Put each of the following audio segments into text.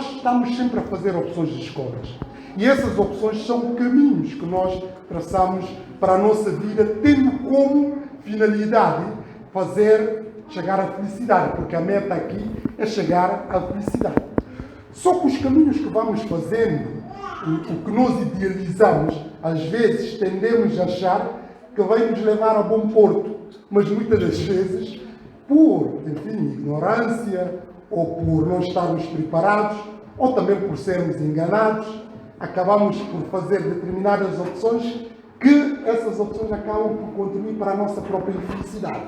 nós estamos sempre a fazer opções de escolhas. E essas opções são caminhos que nós traçamos para a nossa vida, tendo como finalidade fazer chegar à felicidade, porque a meta aqui é chegar à felicidade. Só que os caminhos que vamos fazendo, o que nós idealizamos, às vezes tendemos a achar que vai nos levar a bom porto, mas muitas das vezes, por, enfim, ignorância, ou por não estarmos preparados, ou também por sermos enganados, acabamos por fazer determinadas opções que essas opções acabam por contribuir para a nossa própria infelicidade.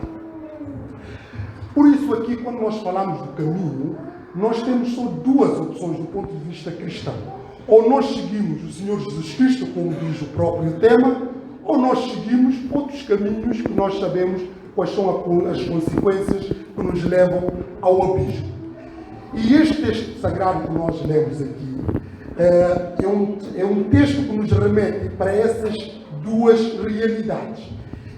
Por isso aqui, quando nós falamos do caminho, nós temos só duas opções do ponto de vista cristão. Ou nós seguimos o Senhor Jesus Cristo, como diz o próprio tema, ou nós seguimos outros caminhos que nós sabemos quais são as consequências que nos levam ao abismo. E este texto sagrado que nós lemos aqui é um texto que nos remete para essas duas realidades.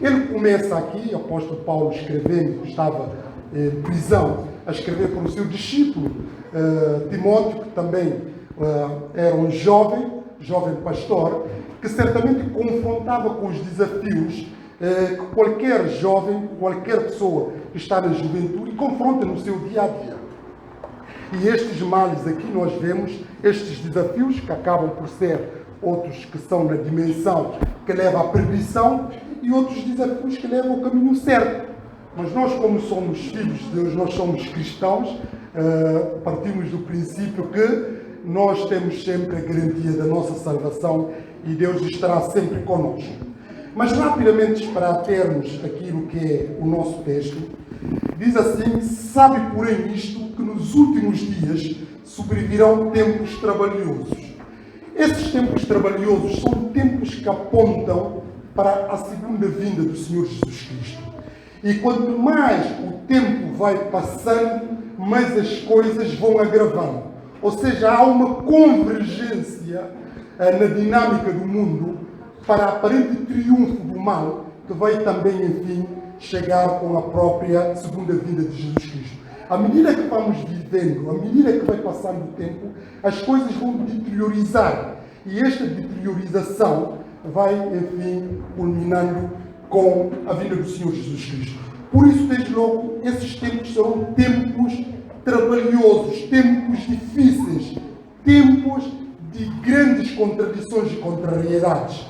Ele começa aqui, o apóstolo Paulo escrevendo, que estava em prisão, a escrever para o seu discípulo Timóteo, que também era um jovem pastor, que certamente confrontava com os desafios que qualquer jovem, qualquer pessoa que está na juventude confronta no seu dia a dia. E estes males aqui nós vemos, estes desafios que acabam por ser outros que são na dimensão que leva à perdição e outros desafios que levam ao caminho certo. Mas nós, como somos filhos de Deus, nós somos cristãos, partimos do princípio que nós temos sempre a garantia da nossa salvação e Deus estará sempre conosco. Mas rapidamente, para termos aquilo que é o nosso texto, diz assim: sabe porém isto, que nos últimos dias sobrevirão tempos trabalhosos. Esses tempos trabalhosos são tempos que apontam para a segunda vinda do Senhor Jesus Cristo. E quanto mais o tempo vai passando, mais as coisas vão agravando. Ou seja, há uma convergência na dinâmica do mundo para aparente triunfo do mal, que vai também, enfim, chegar com a própria segunda vinda de Jesus Cristo. À medida que vamos vivendo, à medida que vai passando o tempo, as coisas vão deteriorizar. E esta deteriorização vai, enfim, culminando com a vinda do Senhor Jesus Cristo. Por isso, desde logo, esses tempos serão tempos trabalhosos, tempos difíceis, tempos de grandes contradições e contrariedades.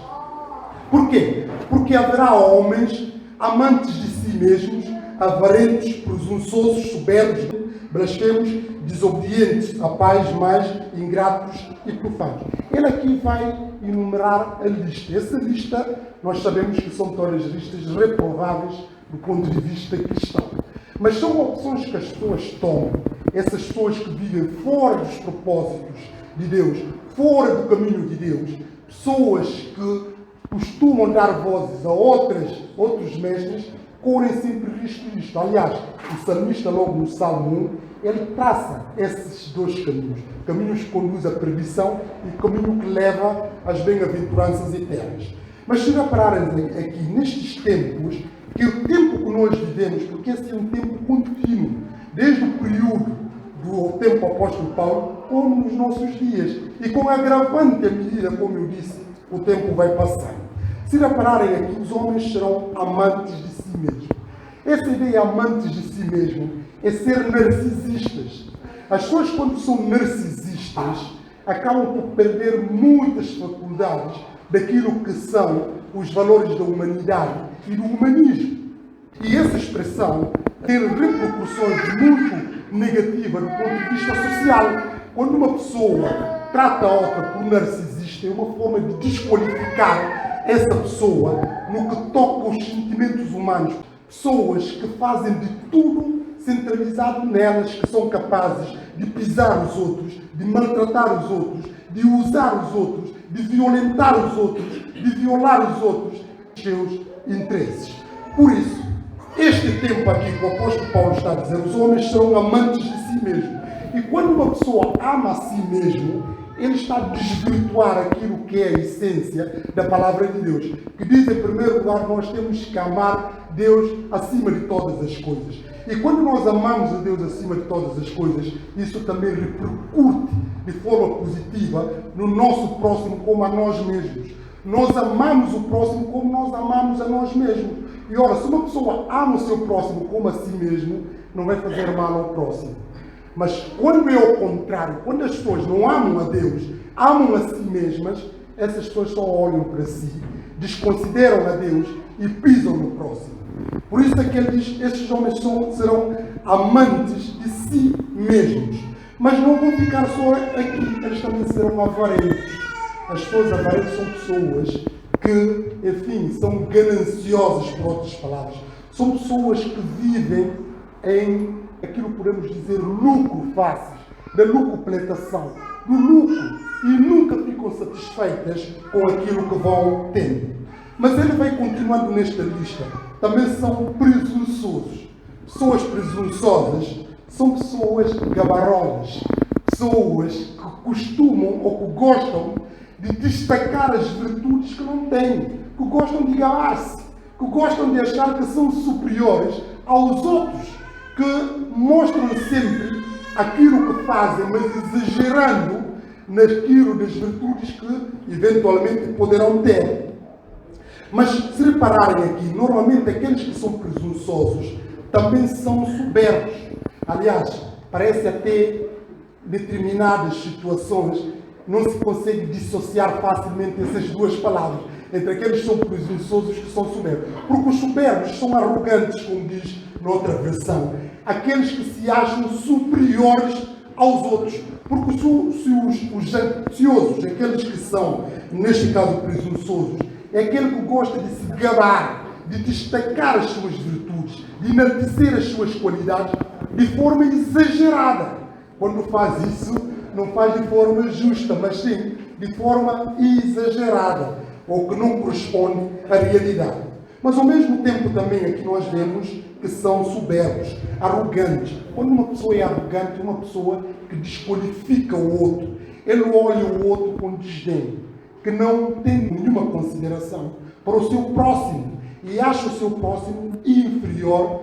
Porquê? Porque haverá homens amantes de si mesmos, avarentos, presunçosos, soberbos, blasfemos, desobedientes a pais, mais ingratos e profanos. Ele aqui vai enumerar a lista. Essa lista, nós sabemos que são todas listas reprováveis do ponto de vista cristão. Mas são opções que as pessoas tomam. Essas pessoas que vivem fora dos propósitos de Deus, fora do caminho de Deus, pessoas que costumam dar vozes a outros mestres, correm sempre risco disto. Aliás, o salmista, logo no Salmo 1, ele traça esses dois caminhos. Caminhos que conduzem à perdição e caminho que leva às bem-aventuranças eternas. Mas se repararem aqui, nestes tempos, que o tempo que nós vivemos, porque esse é um tempo contínuo, desde o período do tempo apóstolo Paulo, como nos nossos dias. E com agravante à medida, como eu disse, o tempo vai passando. Se repararem aqui, os homens serão amantes de si mesmos. Essa ideia amantes de si mesmo é ser narcisistas. As pessoas, quando são narcisistas, acabam por perder muitas faculdades daquilo que são os valores da humanidade e do humanismo. E essa expressão tem repercussões muito negativas do ponto de vista social. Quando uma pessoa trata a outra por narcisista, é uma forma de desqualificar essa pessoa no que toca aos sentimentos humanos. Pessoas que fazem de tudo centralizado nelas, que são capazes de pisar os outros, de maltratar os outros, de usar os outros, de violentar os outros, de violar os outros, seus interesses. Por isso, este tempo aqui que o apóstolo Paulo está a dizer, os homens serão amantes de si mesmos. E quando uma pessoa ama a si mesmo, ele está a desvirtuar aquilo que é a essência da palavra de Deus, que diz, em primeiro lugar, nós temos que amar Deus acima de todas as coisas. E quando nós amamos a Deus acima de todas as coisas, isso também repercute de forma positiva no nosso próximo como a nós mesmos. Nós amamos o próximo como nós amamos a nós mesmos. E ora, se uma pessoa ama o seu próximo como a si mesmo, não vai fazer mal ao próximo. Mas quando é ao contrário, quando as pessoas não amam a Deus, amam a si mesmas, essas pessoas só olham para si, desconsideram a Deus e pisam no próximo. Por isso é que ele diz, estes homens serão amantes de si mesmos. Mas não vão ficar só aqui, eles também serão avarentos. As pessoas avarentas são pessoas que, enfim, são gananciosas, por outras palavras. São pessoas que vivem em aquilo que podemos dizer lucro fácil, da lucropletação, do lucro, e nunca ficam satisfeitas com aquilo que vão tendo. Mas ele vai continuando nesta lista. Também são presunçosos. Pessoas presunçosas são pessoas gabarolas, pessoas que costumam ou que gostam de destacar as virtudes que não têm, que gostam de gabar-se, que gostam de achar que são superiores aos outros, que mostram sempre aquilo que fazem, mas exagerando naquilo das virtudes que eventualmente poderão ter. Mas se repararem aqui, normalmente aqueles que são presunçosos também são soberbos. Aliás, parece até determinadas situações não se consegue dissociar facilmente essas duas palavras, entre aqueles que são presunçosos e que são soberbos. Porque os soberbos são arrogantes, como diz noutra versão. Aqueles que se acham superiores aos outros. Porque se os jactiosos, aqueles que são, neste caso, presunçosos, é aquele que gosta de se gabar, de destacar as suas virtudes, de enaltecer as suas qualidades de forma exagerada. Quando faz isso, não faz de forma justa, mas sim de forma exagerada, ou que não corresponde à realidade. Mas ao mesmo tempo também aqui nós vemos que são soberbos, arrogantes. Quando uma pessoa é arrogante, é uma pessoa que desqualifica o outro. Ele olha o outro com desdém, que não tem nenhuma consideração para o seu próximo e acha o seu próximo inferior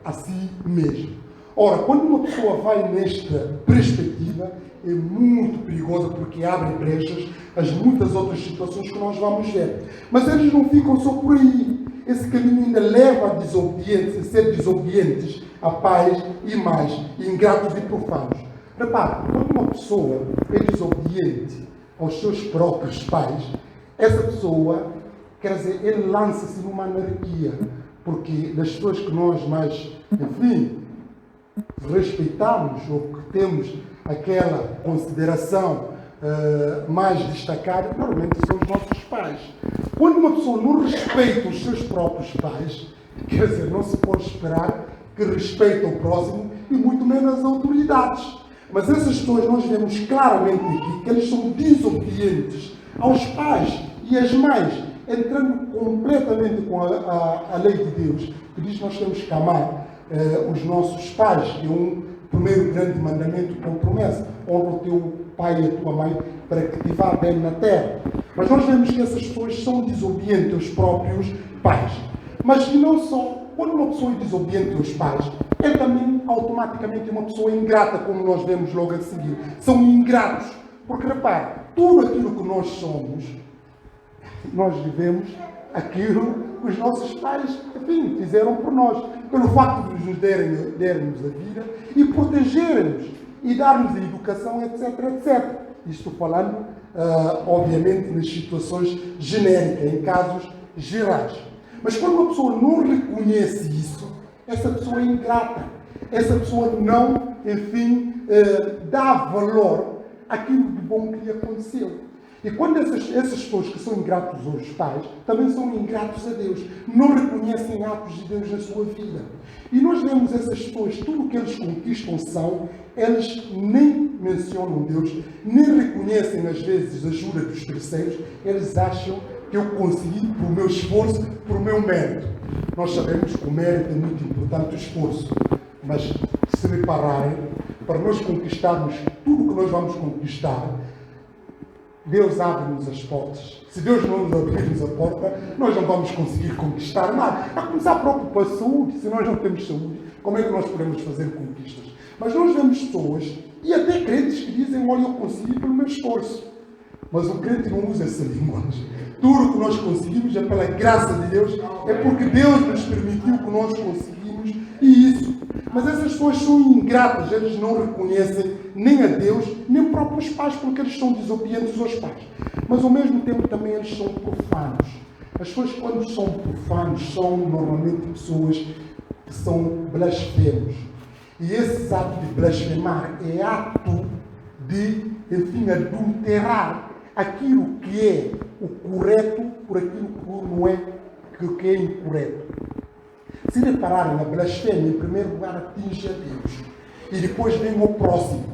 a si mesmo. Ora, quando uma pessoa vai nesta perspectiva, é muito perigosa porque abre brechas às muitas outras situações que nós vamos ver. Mas eles não ficam só por aí. Esse caminho ainda leva a desobediência, a ser desobedientes a pais e mais, ingratos e profanos. Repare, quando uma pessoa é desobediente aos seus próprios pais, essa pessoa, quer dizer, ele lança-se numa anarquia. Porque das pessoas que nós mais, enfim, respeitamos ou que temos aquela consideração mais destacada, normalmente são os nossos pais. Quando uma pessoa não respeita os seus próprios pais, quer dizer, não se pode esperar que respeite o próximo e muito menos as autoridades. Mas essas pessoas nós vemos claramente aqui que eles são desobedientes aos pais e às mães, entrando completamente com a lei de Deus, que diz que nós temos que amar os nossos pais, que é um primeiro grande mandamento com promessa: honra o teu pai e a tua mãe para que te vá bem na terra. Mas nós vemos que essas pessoas são desobedientes aos próprios pais. Mas e não só, quando uma pessoa é desobediente aos pais, é também automaticamente uma pessoa ingrata, como nós vemos logo a seguir. São ingratos, porque repare, tudo aquilo que nós somos, nós vivemos aquilo que os nossos pais, enfim, fizeram por nós, pelo facto de nos derem-nos a vida e protegerem-nos e dar-nos a educação, etc, etc. Isto falando, obviamente, nas situações genéricas, em casos gerais. Mas quando uma pessoa não reconhece isso, essa pessoa é ingrata. Essa pessoa não, enfim, dá valor àquilo de bom que lhe aconteceu. E quando essas pessoas que são ingratos aos pais, também são ingratos a Deus. Não reconhecem atos de Deus na sua vida. E nós vemos essas pessoas, tudo o que eles conquistam eles nem mencionam Deus, nem reconhecem às vezes a ajuda dos terceiros. Eles acham que eu consegui por meu esforço, por meu mérito. Nós sabemos que o mérito é muito importante, o esforço. Mas se repararem, para nós conquistarmos tudo o que nós vamos conquistar, Deus abre-nos as portas. Se Deus não nos abrir-nos a porta, nós não vamos conseguir conquistar nada. A começar próprio pela saúde. Se nós não temos saúde, como é que nós podemos fazer conquistas? Mas nós vemos pessoas E até crentes que dizem, olha, eu consegui pelo meu esforço. Mas o crente não usa essa linguagem. Tudo que nós conseguimos é pela graça de Deus, é porque Deus nos permitiu que nós conseguimos isso. Mas essas pessoas são ingratas, eles não reconhecem nem a Deus, nem os próprios pais, porque eles são desobedientes aos pais. Mas ao mesmo tempo também eles são profanos. As pessoas, quando são profanos, são normalmente pessoas que são blasfemos. E esse ato de blasfemar é ato de, enfim, adulterar aquilo que é o correto por aquilo que não é, que é incorreto. Se repararem, a blasfêmia, em primeiro lugar, atinge a Deus. E depois vem o próximo.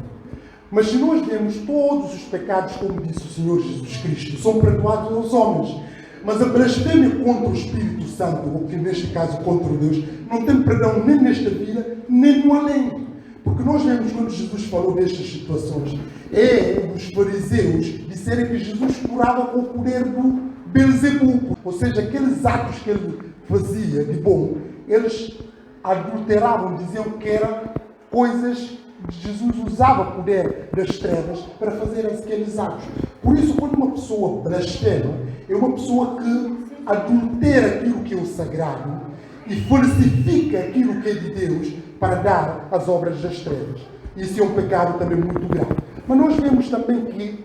Mas se nós vemos todos os pecados, como disse o Senhor Jesus Cristo, são perdoados aos homens. Mas a blasfêmia contra o Espírito Santo, ou que neste caso contra Deus, não tem perdão nem nesta vida, nem no além. Porque nós vemos quando Jesus falou destas situações, os fariseus disserem que Jesus curava com o poder do Belzebu. Ou seja, aqueles atos que ele fazia de bom, eles adulteravam, diziam que eram coisas. Jesus usava o poder das trevas para fazer aqueles atos. Por isso, quando uma pessoa blasfema, é uma pessoa que adultera aquilo que é o sagrado e falsifica aquilo que é de Deus para dar as obras das trevas. Isso é um pecado também muito grave. Mas nós vemos também que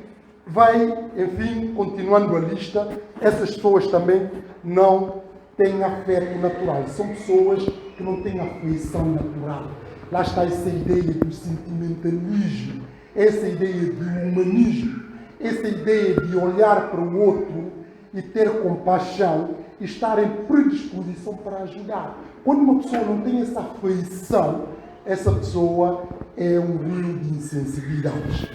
enfim, continuando a lista, essas pessoas também não têm afeto natural. São pessoas que não têm afeição natural. Lá está essa ideia do sentimentalismo, essa ideia de humanismo, essa ideia de olhar para o outro e ter compaixão e estar em predisposição para ajudar. Quando uma pessoa não tem essa afeição, essa pessoa é um rio de insensibilidades.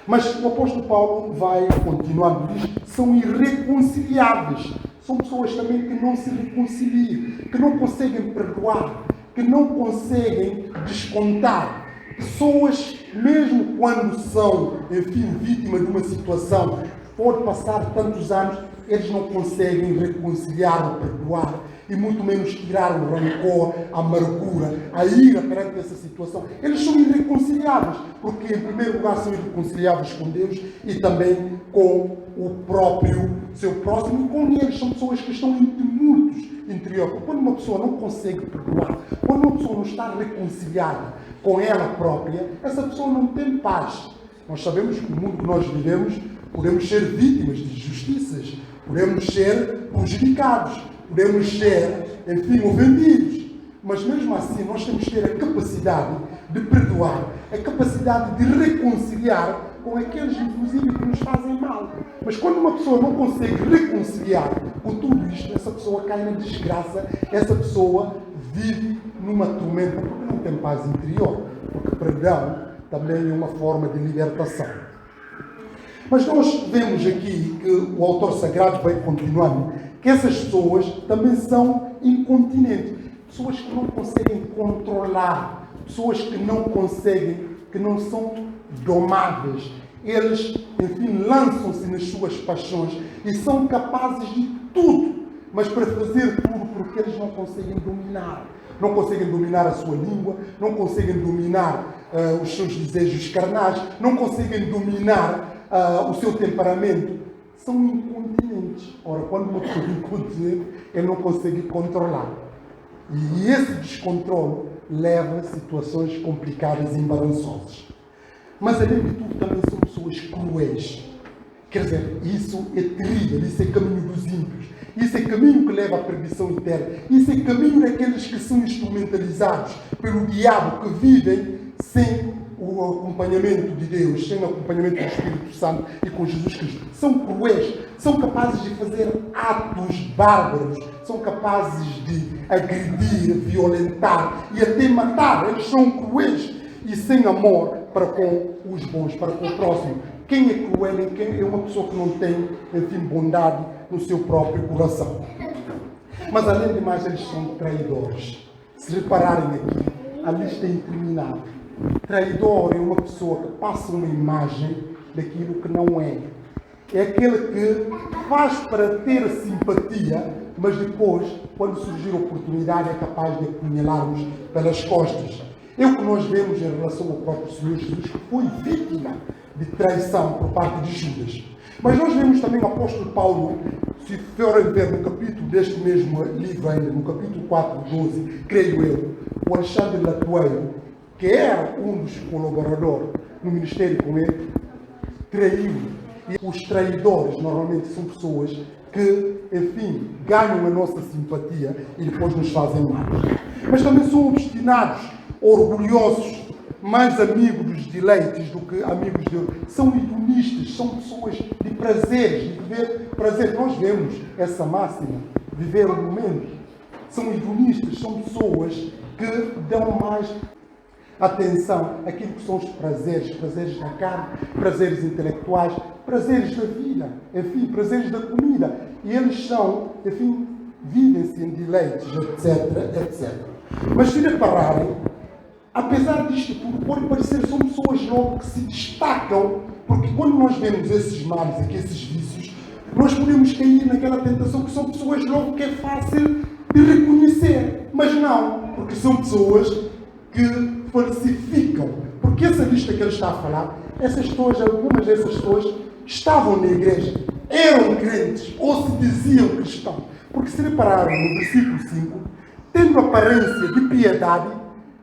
Mas o apóstolo Paulo vai continuando, diz, são irreconciliáveis. São pessoas também que não se reconciliam, que não conseguem perdoar, que não conseguem descontar. Pessoas, mesmo quando são, enfim, vítimas de uma situação, pode passar tantos anos, eles não conseguem reconciliar ou perdoar, e muito menos tirar o rancor, a amargura, a ira perante essa situação. Eles são irreconciliáveis, porque em primeiro lugar são irreconciliáveis com Deus e também com o próprio seu próximo, e com eles. São pessoas que estão em tumultos interior. Quando uma pessoa não consegue perdoar, quando uma pessoa não está reconciliada com ela própria, essa pessoa não tem paz. Nós sabemos que no mundo que nós vivemos, podemos ser vítimas de injustiças, podemos ser prejudicados, podemos ser, enfim, ofendidos. Mas mesmo assim, nós temos que ter a capacidade de perdoar, a capacidade de reconciliar com aqueles, inclusive, que nos fazem mal. Mas quando uma pessoa não consegue reconciliar com tudo isto, essa pessoa cai na desgraça, essa pessoa vive numa tormenta, porque não tem paz interior. Porque perdão também é uma forma de libertação. Mas nós vemos aqui que o autor sagrado vai continuando, que essas pessoas também são incontinentes. Pessoas que não conseguem controlar, pessoas que não conseguem, que não são domáveis. Eles, enfim, lançam-se nas suas paixões e são capazes de tudo, mas para fazer tudo porque eles não conseguem dominar. Não conseguem dominar a sua língua, não conseguem dominar os seus desejos carnais, não conseguem dominar o seu temperamento. São incontinentes. Ora, quando uma pessoa é incontinente, ele não consegue controlar. E esse descontrole leva a situações complicadas e embaraçosas. Mas, além de tudo, também são pessoas cruéis. Quer dizer, isso é terrível, isso é caminho dos ímpios. Isso é caminho que leva à perdição eterna. Isso é caminho daqueles que são instrumentalizados pelo diabo, que vivem sem o acompanhamento de Deus, sem o acompanhamento do Espírito Santo e com Jesus Cristo. São cruéis, são capazes de fazer atos bárbaros, são capazes de agredir, violentar e até matar. Eles são cruéis e sem amor para com os bons, para com o próximo. Quem é cruel é uma pessoa que não tem, enfim, bondade no seu próprio coração. Mas, além de mais, eles são traidores. Se repararem aqui, a lista é interminável. Traidor é uma pessoa que passa uma imagem daquilo que não é. É aquele que faz para ter simpatia, mas depois, quando surgir a oportunidade, é capaz de apunhalar-nos pelas costas. É o que nós vemos em relação ao próprio Senhor Jesus, que foi vítima de traição por parte de Judas. Mas nós vemos também o apóstolo Paulo, se forem ver no capítulo deste mesmo livro ainda, no capítulo 4, 12, creio eu, o Alexandre Latueiro, que era um dos colaboradores no ministério com ele, traiu. E os traidores normalmente são pessoas que, enfim, ganham a nossa simpatia e depois nos fazem mal. Mas também são obstinados, orgulhosos, mais amigos dos deleites do que amigos de Deus. São hedonistas, são pessoas de prazeres, de viver prazer. Nós vemos essa máxima, viver o momento. São hedonistas, são pessoas que dão mais atenção àquilo que são os prazeres, prazeres da carne, prazeres intelectuais, prazeres da vida, enfim, prazeres da comida. E eles são, enfim, vivem-se em deleites, etc, etc. Mas se repararem, apesar disto tudo, pode parecer que são pessoas logo que se destacam, porque quando nós vemos esses males aqui, esses vícios, nós podemos cair naquela tentação que são pessoas logo que é fácil de reconhecer. Mas não, porque são pessoas que falsificam. Porque essa lista que ele está a falar, essas pessoas, algumas dessas pessoas, estavam na igreja, eram crentes, ou se diziam cristãos. Porque se repararem no versículo 5, tendo aparência de piedade,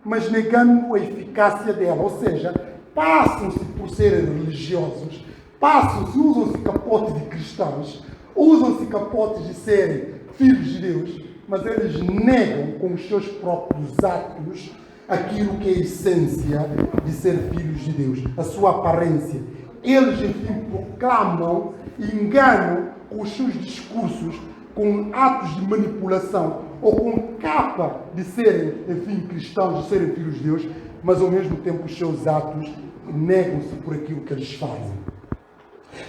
mas negando a eficácia dela. Ou seja, passam-se por serem religiosos, passam-se, usam-se capotes de cristãos, usam-se capotes de serem filhos de Deus, mas eles negam com os seus próprios atos aquilo que é a essência de ser filhos de Deus, a sua aparência. Eles, enfim, proclamam e enganam com os seus discursos, com atos de manipulação, ou com capa de serem, enfim, cristãos, de serem filhos de Deus, mas ao mesmo tempo os seus atos negam-se por aquilo que eles fazem.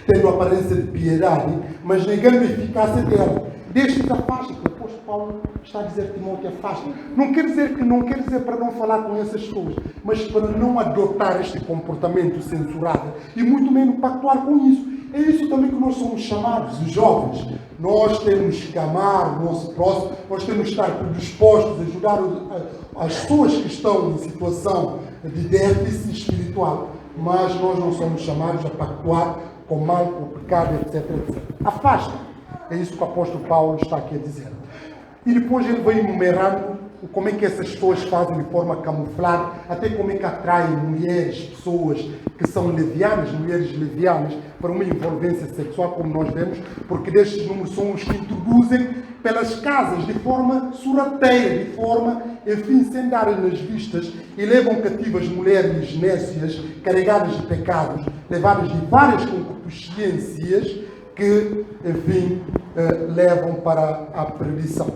Tendo aparência de piedade, mas negando a eficácia dela. Destes afasta, que o apóstolo Paulo está a dizer que Timóteo afasta. Não quer dizer para não falar com essas pessoas, mas para não adotar este comportamento censurado e muito menos pactuar com isso. É isso também que nós somos chamados, os jovens. Nós temos que amar o nosso próximo, nós temos que estar predispostos a ajudar as pessoas que estão em situação de déficit espiritual, mas nós não somos chamados a pactuar com o mal, com o pecado, etc, etc. Afasta. É isso que o apóstolo Paulo está aqui a dizer. E depois ele vai enumerando como é que essas pessoas fazem de forma camuflada, até como é que atraem mulheres, pessoas que são levianas, mulheres levianas, para uma envolvência sexual, como nós vemos, porque destes números são os que introduzem pelas casas de forma sorrateira, de forma, enfim, sem darem nas vistas, e levam cativas mulheres nécias, carregadas de pecados, levadas de várias concupiscências, que, enfim, levam para a perdição.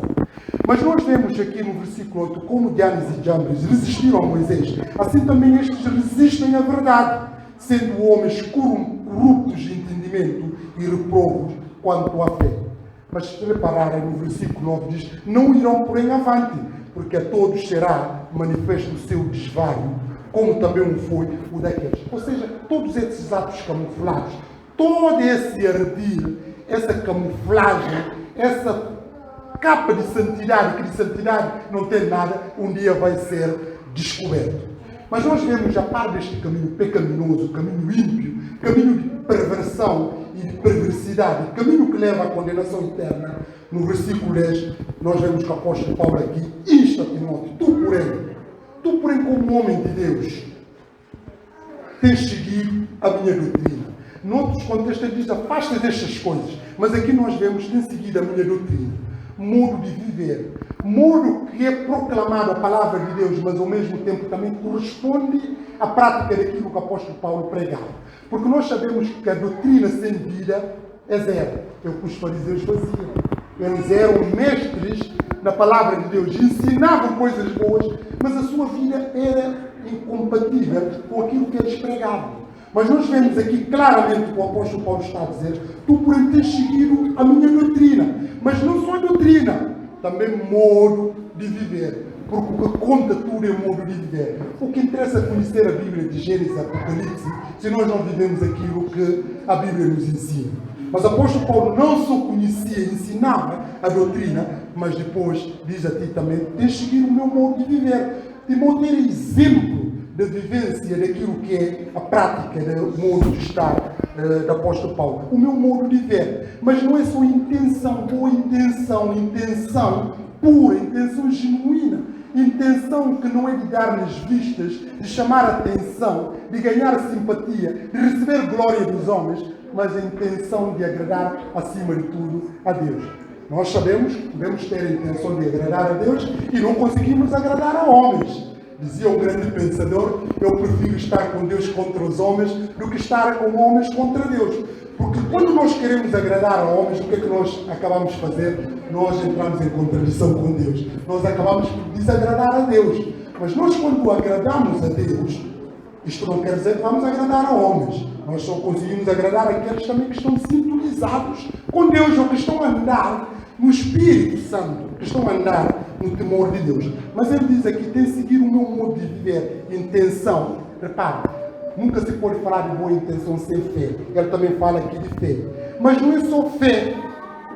Mas nós vemos aqui no versículo 8 como Janes e Jambres resistiram a Moisés. Assim também estes resistem à verdade, sendo homens corruptos de entendimento e reprobos quanto à fé. Mas se repararem no versículo 9 diz, não irão porém avante, porque a todos será manifesto o seu desvario, como também o foi o daqueles. Ou seja, todos esses atos camuflados, todo esse ardir, essa camuflagem, essa capa de santidade, que de santidade não tem nada, um dia vai ser descoberto. Mas nós vemos, a par deste caminho pecaminoso, caminho ímpio, caminho de perversão e de perversidade, caminho que leva à condenação eterna, no versículo 10, nós vemos que o apóstolo Paulo aqui insta Timóteo, tu porém como homem de Deus, tens seguido a minha doutrina. Noutros contextos ele diz, afasta destas coisas, mas aqui nós vemos, tem seguido a minha doutrina, modo de viver, modo que é proclamado a palavra de Deus, mas ao mesmo tempo também corresponde à prática daquilo que o apóstolo Paulo pregava. Porque nós sabemos que a doutrina sem vida é zero. É o que os fariseus faziam. Eles eram mestres na palavra de Deus, ensinavam coisas boas, mas a sua vida era incompatível com aquilo que eles pregavam. Mas nós vemos aqui claramente o que o apóstolo Paulo está a dizer, tu porém tens seguido a minha doutrina, mas não só a doutrina, também modo de viver, porque o que conta tudo é o modo de viver. O que interessa é conhecer a Bíblia de Gênesis e Apocalipse, se nós não vivemos aquilo que a Bíblia nos ensina. Mas o apóstolo Paulo não só conhecia e ensinava a doutrina, mas depois diz a ti também, tens seguido o meu modo de viver. Timóteo era exemplo da vivência daquilo que é a prática do modo de estar do apóstolo Paulo. O meu modo de ver. Mas não é só intenção, boa intenção, intenção pura, intenção genuína. Intenção que não é de dar nas vistas, de chamar a atenção, de ganhar simpatia, de receber glória dos homens, mas a intenção de agradar, acima de tudo, a Deus. Nós sabemos que devemos ter a intenção de agradar a Deus e não conseguimos agradar a homens. Dizia um grande pensador: eu prefiro estar com Deus contra os homens do que estar com homens contra Deus. Porque quando nós queremos agradar a homens, o que é que nós acabamos de fazer? Nós entramos em contradição com Deus. Nós acabamos por desagradar a Deus. Mas nós, quando agradamos a Deus, isto não quer dizer que vamos agradar a homens. Nós só conseguimos agradar aqueles também que estão sintonizados com Deus, ou que estão a andar no Espírito Santo, que estão a andar no temor de Deus. Mas ele diz aqui: tem que seguir o meu modo de viver, intenção. Repare, nunca se pode falar de boa intenção sem fé. Ele também fala aqui de fé. Mas não é só fé,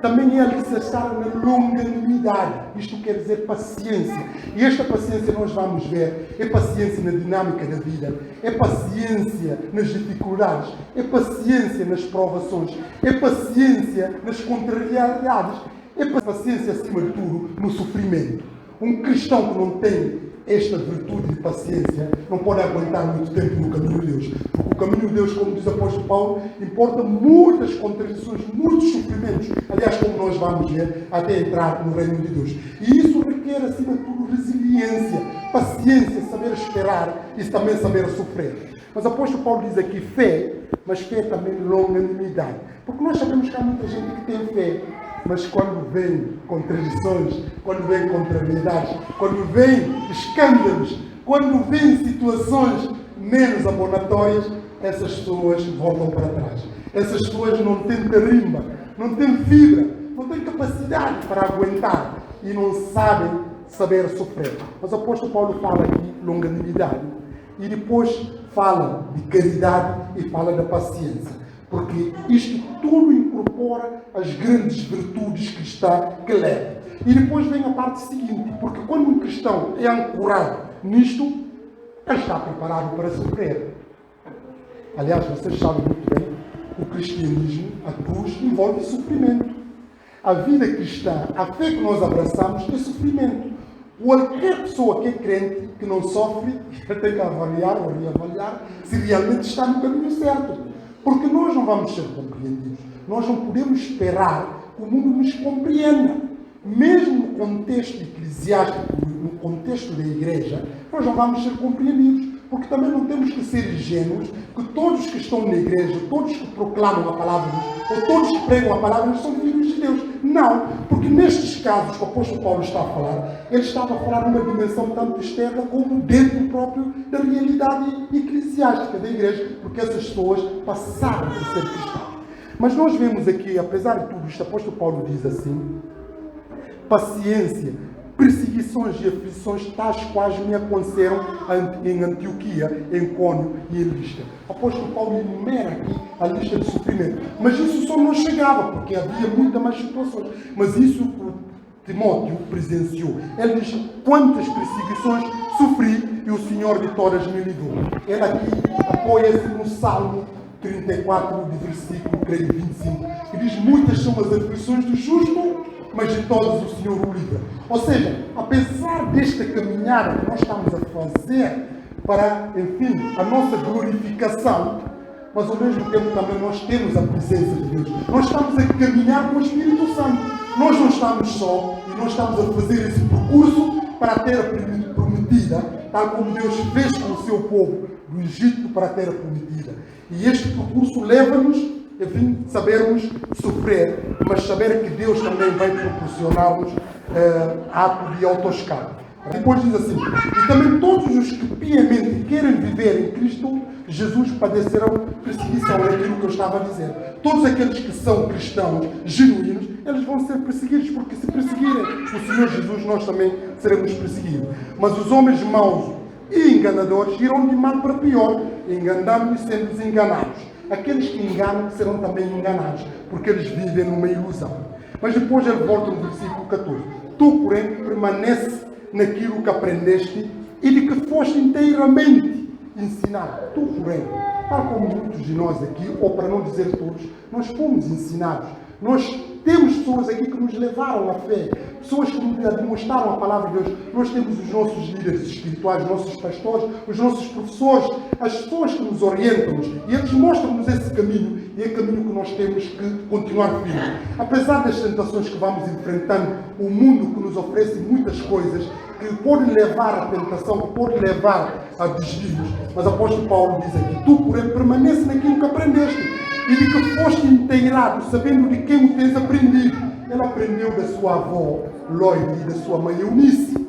também é alicerçar na longanimidade. Isto quer dizer paciência. E esta paciência nós vamos ver, é paciência na dinâmica da vida, é paciência nas dificuldades, é paciência nas provações, é paciência nas contrariedades, é paciência acima de tudo no sofrimento. Um cristão que não tem esta virtude de paciência não pode aguentar muito tempo no caminho de Deus. Porque o caminho de Deus, como diz o apóstolo Paulo, importa muitas contradições, muitos sofrimentos. Aliás, como nós vamos ver, até entrar no reino de Deus. E isso requer, acima de tudo, resiliência, paciência, saber esperar e também saber sofrer. Mas o apóstolo Paulo diz aqui fé, mas fé também longanimidade. Porque nós sabemos que há muita gente que tem fé, mas quando vem contradições, quando vem contrariedades, quando vem escândalos, quando vem situações menos abonatórias, essas pessoas voltam para trás. Essas pessoas não têm tarimba, não têm fibra, não têm capacidade para aguentar e não sabem saber sofrer. Mas o apóstolo Paulo fala aqui longanimidade e depois fala de caridade e fala da paciência. Porque isto tudo incorpora as grandes virtudes cristãs que leva. E depois vem a parte seguinte, porque quando um cristão é ancorado nisto, ele está preparado para sofrer. Aliás, vocês sabem muito bem, o cristianismo, a cruz, envolve sofrimento. A vida cristã, a fé que nós abraçamos é sofrimento. Qualquer pessoa que é crente, que não sofre, tem que avaliar ou reavaliar se realmente está no caminho certo. Porque nós não vamos ser compreendidos. Nós não podemos esperar que o mundo nos compreenda. Mesmo no contexto eclesiástico, no contexto da igreja, nós não vamos ser compreendidos. Porque também não temos que ser ingênuos que todos que estão na igreja, todos que proclamam a palavra de Deus, ou todos que pregam a palavra de Deus, são filhos de Deus. Não, porque nestes casos que o apóstolo Paulo está a falar, ele estava a falar numa dimensão tanto externa como dentro próprio da realidade eclesiástica da igreja, porque essas pessoas passaram por ser cristãos. Mas nós vemos aqui, apesar de tudo isto, o apóstolo Paulo diz assim: paciência, perseguições e aflições tais quais me aconteceram em Antioquia, em Cônio e em Listra. O apóstolo Paulo enumera aqui a lista de sofrimento. Mas isso só não chegava, porque havia muitas mais situações. Mas isso o Timóteo presenciou. Ele diz: quantas perseguições sofri e o Senhor de todas me livrou. Ele aqui apoia-se no Salmo 34, de versículo, creio, 25, que diz: muitas são as aflições do justo, mas de todos o Senhor o livra. Ou seja, apesar desta caminhada que nós estamos a fazer para, enfim, a nossa glorificação, mas ao mesmo tempo também nós temos a presença de Deus. Nós estamos a caminhar com o Espírito Santo. Nós não estamos só e nós estamos a fazer esse percurso para a terra prometida, tal como Deus fez com o seu povo do Egito para a terra prometida. E este percurso leva-nos, enfim, sabermos sofrer, mas saber que Deus também vai proporcionar-nos ato de autoescape. Depois diz assim: e também todos os que piamente querem viver em Cristo Jesus padecerão perseguição. É aquilo que eu estava a dizer. Todos aqueles que são cristãos genuínos, eles vão ser perseguidos, porque se perseguirem o Senhor Jesus, nós também seremos perseguidos. Mas os homens maus e enganadores irão de mal para pior, enganando e sendo desenganados. Aqueles que enganam serão também enganados, porque eles vivem numa ilusão. Mas depois ele volta no versículo 14. Tu, porém, permanece naquilo que aprendeste e de que foste inteiramente ensinado. Tu, porém, tal como muitos de nós aqui, ou para não dizer todos, nós fomos ensinados. Nós temos pessoas aqui que nos levaram à fé, pessoas que nos demonstraram a palavra de Deus. Nós temos os nossos líderes espirituais, os nossos pastores, os nossos professores, as pessoas que nos orientam, e eles mostram-nos esse caminho, e é caminho que nós temos que continuar firme. Apesar das tentações que vamos enfrentando, o mundo que nos oferece muitas coisas que podem levar à tentação, que podem levar a desvios, mas o apóstolo Paulo diz aqui: tu, porém, permanece naquilo que aprendeste e de que foste inteirado, sabendo de quem o tens aprendido. Ele aprendeu da sua avó Loide e da sua mãe Eunice.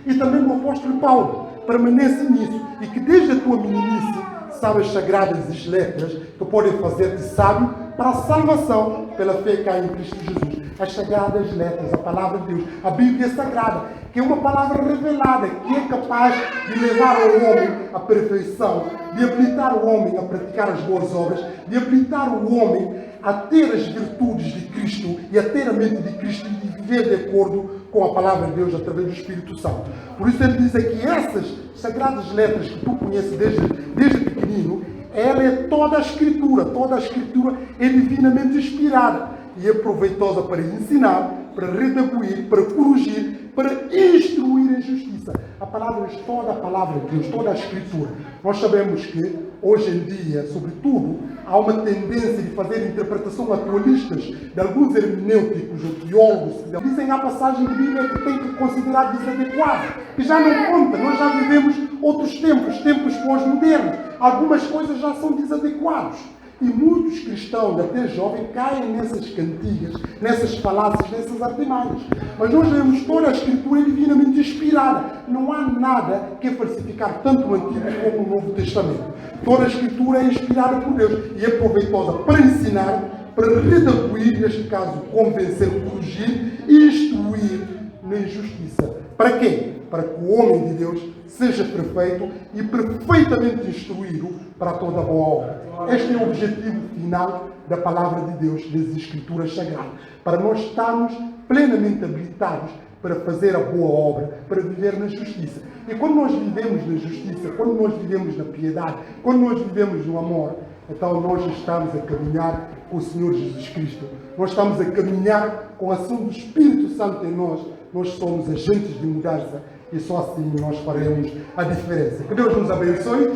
E também o apóstolo Paulo permanece nisso, e que desde a tua meninice sabes as sagradas letras que podem fazer-te sábio para a salvação pela fé que há em Cristo Jesus. As sagradas letras, a palavra de Deus, a Bíblia Sagrada, que é uma palavra revelada, que é capaz de levar o homem à perfeição, de habilitar o homem a praticar as boas obras, de habilitar o homem a ter as virtudes de Cristo e a ter a mente de Cristo e de viver de acordo com a palavra de Deus através do Espírito Santo. Por isso ele diz aqui: essas sagradas letras que tu conheces desde pequenino, ela é toda a Escritura é divinamente inspirada e é proveitosa para ensinar, para redarguir, para corrigir, para instruir em justiça. A palavra, toda a palavra de Deus, toda a Escritura. Nós sabemos que, hoje em dia, sobretudo, há uma tendência de fazer interpretação atualistas de alguns hermenêuticos ou teólogos que dizem a passagem de Bíblia que tem que considerar desadequada, que já não conta. Nós já vivemos outros tempos pós-modernos. Algumas coisas já são desadequadas. E muitos cristãos, até jovens, caem nessas cantigas, nessas falácias, nessas artimanhas. Mas nós vemos toda a Escritura divinamente inspirada. Não há nada que falsificar tanto no Antigo como no Novo Testamento. Toda a Escritura é inspirada por Deus e é proveitosa para ensinar, para redarguir, neste caso, convencer, corrigir e instruir na justiça. Para quê? Para que o homem de Deus seja perfeito e perfeitamente instruído para toda boa obra. Este é o objetivo final da palavra de Deus, das Escrituras Sagradas, para nós estarmos plenamente habilitados para fazer a boa obra, para viver na justiça. E quando nós vivemos na justiça, quando nós vivemos na piedade, quando nós vivemos no amor, então nós estamos a caminhar com o Senhor Jesus Cristo. Nós estamos a caminhar com a ação do Espírito Santo em nós. Nós somos agentes de mudança e só assim nós faremos a diferença. Que Deus nos abençoe.